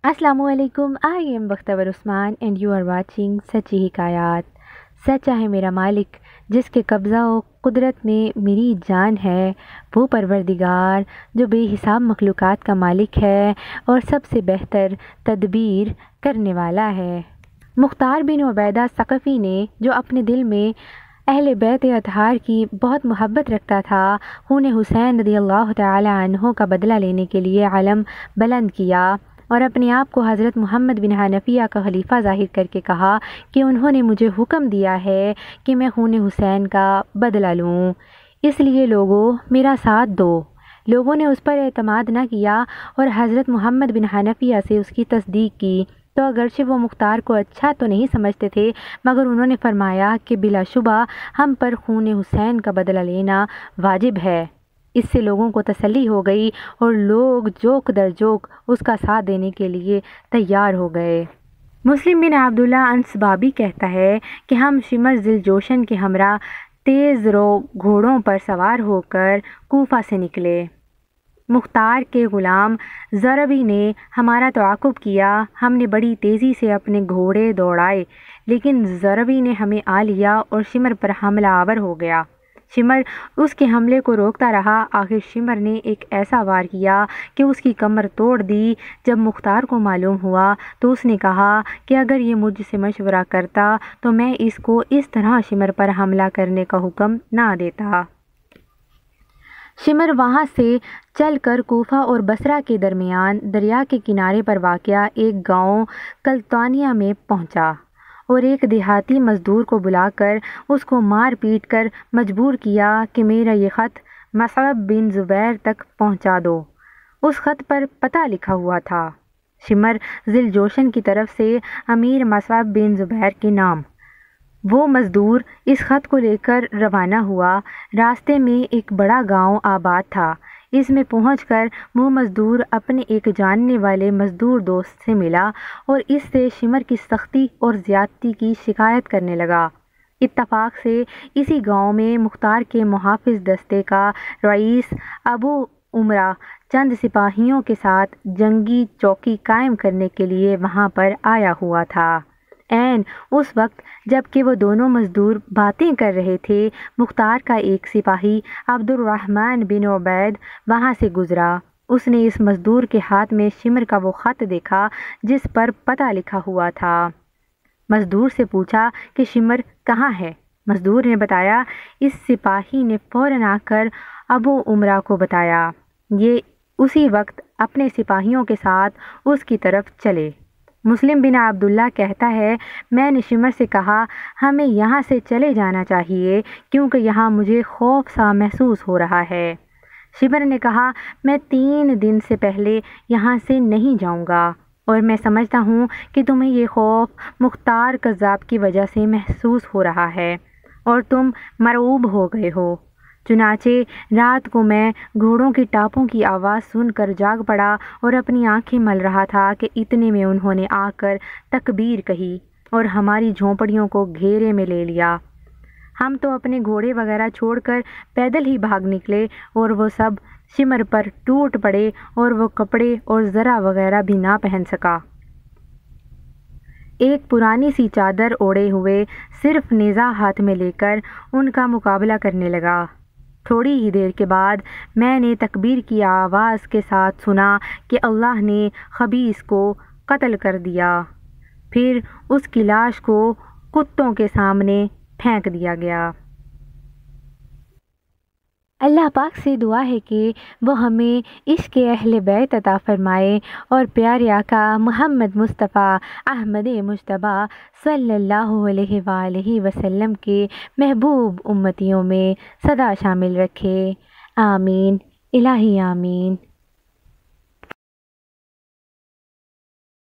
السلام علیکم. I am Bakhtawar Usman and you are watching سچی حکایات. سچا ہے میرا مالک جس کے قبضہ و قدرت میں میری جان ہے، وہ پروردگار جو بے حساب مخلوقات کا مالک ہے اور سب سے بہتر تدبیر کرنے والا ہے. مختار بن عبیدہ ثقفی نے، جو اپنے دل میں اہل بیت اطہار کی بہت محبت رکھتا تھا، خون حسین رضی اللہ تعالی عنہ کا بدلہ لینے کے لیے علم بلند کیا اور اپنے آپ کو حضرت محمد بن حنفیہ کا خلیفہ ظاہر کر کے کہا کہ انہوں نے مجھے حکم دیا ہے کہ میں خون حسین کا بدلہ لوں، اس لیے لوگوں میرا ساتھ دو. لوگوں نے اس پر اعتماد نہ کیا اور حضرت محمد بن حنفیہ سے اس کی تصدیق کی، تو اگرچہ وہ مختار کو اچھا تو نہیں سمجھتے تھے، مگر انہوں نے فرمایا کہ بلا شبہ ہم پر خون حسین کا بدلہ لینا واجب ہے. اس سے لوگوں کو تسلی ہو گئی اور لوگ جوک در جوک اس کا ساتھ دینے کے لیے تیار ہو گئے. مسلم بن عبداللہ انصبابی کہتا ہے کہ ہم شمر ذی الجوشن کے ہمراہ تیز رو گھوڑوں پر سوار ہو کر کوفہ سے نکلے. مختار کے غلام ضربی نے ہمارا تعاقب کیا. ہم نے بڑی تیزی سے اپنے گھوڑے دوڑائے، لیکن ضربی نے ہمیں آ لیا اور شمر پر حملہ آور ہو گیا. شمر اس کے حملے کو روکتا رہا. آخر شمر نے ایک ایسا وار کیا کہ اس کی کمر توڑ دی. جب مختار کو معلوم ہوا تو اس نے کہا کہ اگر یہ مجھ سے مشورہ کرتا تو میں اس کو اس طرح شمر پر حملہ کرنے کا حکم نہ دیتا. شمر وہاں سے چل کر کوفہ اور بصرہ کے درمیان دریا کے کنارے پر واقع ایک گاؤں کلتانیہ میں پہنچا اور ایک دیہاتی مزدور کو بلا کر اس کو مار پیٹ کر مجبور کیا کہ میرا یہ خط مصعب بن زبیر تک پہنچا دو. اس خط پر پتہ لکھا ہوا تھا، شمر ذی الجوشن کی طرف سے امیر مصعب بن زبیر کے نام. وہ مزدور اس خط کو لے کر روانہ ہوا. راستے میں ایک بڑا گاؤں آباد تھا. اس میں پہنچ کر وہ مزدور اپنے ایک جاننے والے مزدور دوست سے ملا اور اس سے شمر کی سختی اور زیادتی کی شکایت کرنے لگا. اتفاق سے اسی گاؤں میں مختار کے محافظ دستے کا رئیس ابو عمرہ چند سپاہیوں کے ساتھ جنگی چوکی قائم کرنے کے لیے وہاں پر آیا ہوا تھا. عین اس وقت جب کہ وہ دونوں مزدور باتیں کر رہے تھے، مختار کا ایک سپاہی عبد الرحمن بن عبید وہاں سے گزرا. اس نے اس مزدور کے ہاتھ میں شمر کا وہ خط دیکھا جس پر پتہ لکھا ہوا تھا. مزدور سے پوچھا کہ شمر کہاں ہے؟ مزدور نے بتایا. اس سپاہی نے فوراً آ کر ابو عمرہ کو بتایا. یہ اسی وقت اپنے سپاہیوں کے ساتھ اس کی طرف چلے. مسلم بن عبداللہ کہتا ہے، میں نے شمر سے کہا ہمیں یہاں سے چلے جانا چاہیے کیونکہ یہاں مجھے خوف سا محسوس ہو رہا ہے. شمر نے کہا میں 3 دن سے پہلے یہاں سے نہیں جاؤں گا اور میں سمجھتا ہوں کہ تمہیں یہ خوف مختار کذاب کی وجہ سے محسوس ہو رہا ہے اور تم مرعوب ہو گئے ہو. چنانچہ رات کو میں گھوڑوں کی ٹاپوں کی آواز سن کر جاگ پڑا اور اپنی آنکھیں مل رہا تھا کہ اتنے میں انہوں نے آ کر تکبیر کہی اور ہماری جھونپڑیوں کو گھیرے میں لے لیا. ہم تو اپنے گھوڑے وغیرہ چھوڑ کر پیدل ہی بھاگ نکلے اور وہ سب شمر پر ٹوٹ پڑے اور وہ کپڑے اور ذرہ وغیرہ بھی نہ پہن سکا. ایک پرانی سی چادر اوڑھے ہوئے صرف نیزہ ہاتھ میں لے کر ان کا مقابلہ کرنے لگا. تھوڑی ہی دیر کے بعد میں نے تکبیر کی آواز کے ساتھ سنا کہ اللہ نے خبیث کو قتل کر دیا. پھر اس کی لاش کو کتوں کے سامنے پھینک دیا گیا. اللہ پاک سے دعا ہے کہ وہ ہمیں عشق اہل بیت عطا فرمائے اور پیارے آقا محمد مصطفیٰ احمد مجتبیٰ صلی اللہ علیہ وآلہ وسلم کے محبوب امتیوں میں سدا شامل رکھے. آمین الہی آمین.